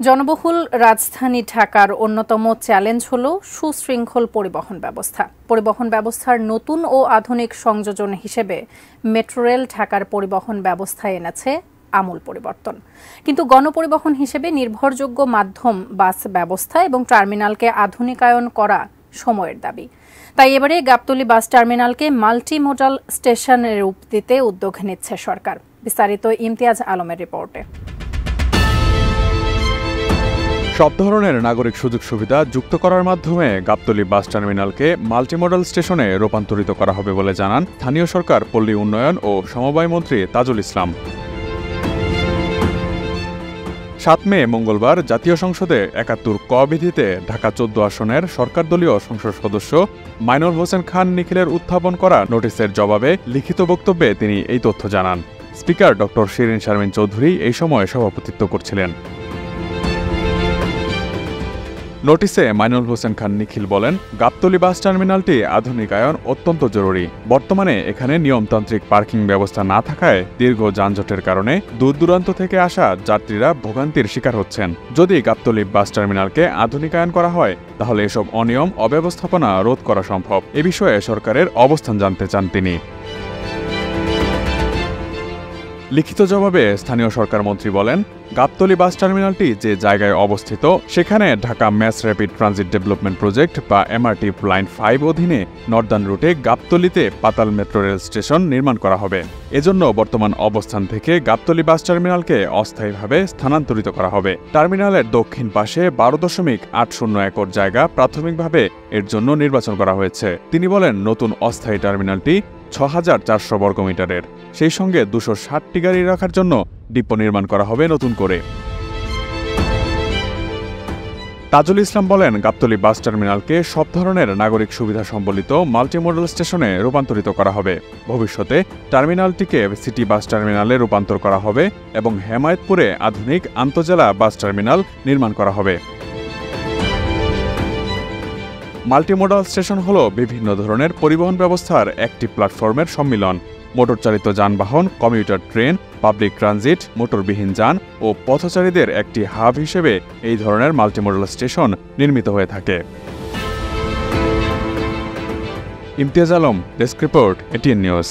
জনবহুল রাজধানী ঢাকার অন্যতম চ্যালেঞ্জ হল সুশৃঙ্খল পরিবহন ব্যবস্থা। পরিবহন ব্যবস্থার নতুন ও আধুনিক সংযোজন হিসেবে মেট্রো রেল ঢাকার পরিবহন ব্যবস্থায় এনেছে আমূল পরিবর্তন। কিন্তু গণপরিবহন হিসেবে নির্ভরযোগ্য মাধ্যম বাস ব্যবস্থা এবং টার্মিনালকে আধুনিকায়ন করা সময়ের দাবি। তাই এবারে গাবতলী বাস টার্মিনালকে মাল্টি মডাল স্টেশনের রূপ দিতে উদ্যোগ নিচ্ছে সরকার। বিস্তারিত ইমতিয়াজ আলমের রিপোর্টে। সব ধরনের নাগরিক সুযোগ সুবিধা যুক্ত করার মাধ্যমে গাবতলী বাস টার্মিনালকে মাল্টিমডাল স্টেশনে রূপান্তরিত করা হবে বলে জানান স্থানীয় সরকার, পল্লী উন্নয়ন ও সমবায় মন্ত্রী তাজুল ইসলাম। ৭ মে মঙ্গলবার জাতীয় সংসদে ৭১ ক বিধিতে ঢাকা ১৪ আসনের সরকারদলীয় সংসদ সদস্য মাইনুল হোসেন খান নিখিলের উত্থাপন করা নোটিশের জবাবে লিখিত বক্তব্যে তিনি এই তথ্য জানান। স্পিকার ড. শিরিন শারমিন চৌধুরী এই সময় সভাপতিত্ব করছিলেন। নোটিশে মাইনুল হোসেন খান নিখিল বলেন, গাবতলী বাস টার্মিনালটি আধুনিকায়ন অত্যন্ত জরুরি। বর্তমানে এখানে নিয়মতান্ত্রিক পার্কিং ব্যবস্থা না থাকায় দীর্ঘ যানজটের কারণে দূর দূরান্ত থেকে আসা যাত্রীরা ভোগান্তির শিকার হচ্ছেন। যদি গাবতলী বাস টার্মিনালকে আধুনিকায়ন করা হয় তাহলে এসব অনিয়ম অব্যবস্থাপনা রোধ করা সম্ভব। এ বিষয়ে সরকারের অবস্থান জানতে চান তিনি। লিখিত জবাবে স্থানীয় সরকার মন্ত্রী বলেন, গাবতলী বাস টার্মিনালটি যে জায়গায় অবস্থিত সেখানে Dhaka mass rapid transit development project বা MRT লাইন 5 অধীনে নর্দার্ন রুটে গাবতলীতে পাতাল মেট্রো রেল স্টেশন নির্মাণ করা হবে। এজন্য বর্তমান অবস্থান থেকে গাবতলী বাস টার্মিনালকে অস্থায়ীভাবে স্থানান্তরিত করা হবে। টার্মিনালের দক্ষিণ পাশে ১২.৮০ একর জায়গা প্রাথমিকভাবে এর জন্য নির্বাচন করা হয়েছে। তিনি বলেন, নতুন অস্থায়ী টার্মিনালটি ৬,৪০০ বর্গমিটারের। সেই সঙ্গে ২৬০টি গাড়ি রাখার জন্য ডিপো নির্মাণ করা হবে নতুন করে। তাজুল ইসলাম বলেন, গাবতলী বাস টার্মিনালকে সব ধরনের নাগরিক সুবিধা সম্বলিত মাল্টিমডাল স্টেশনে রূপান্তরিত করা হবে। ভবিষ্যতে টার্মিনালটিকে সিটি বাস টার্মিনালে রূপান্তর করা হবে এবং হেমায়েতপুরে আধুনিক আন্তজেলা বাস টার্মিনাল নির্মাণ করা হবে। মাল্টিমডাল স্টেশন হল বিভিন্ন ধরনের পরিবহন ব্যবস্থার একটি প্ল্যাটফর্মের সম্মিলন। মোটরচালিত যানবাহন, কমিউটার ট্রেন, পাবলিক ট্রানজিট, মোটরবিহীন যান ও পথচারীদের একটি হাব হিসেবে এই ধরনের মাল্টিমডাল স্টেশন নির্মিত হয়ে থাকে। Imtiaz Alam, desk report, ATN news.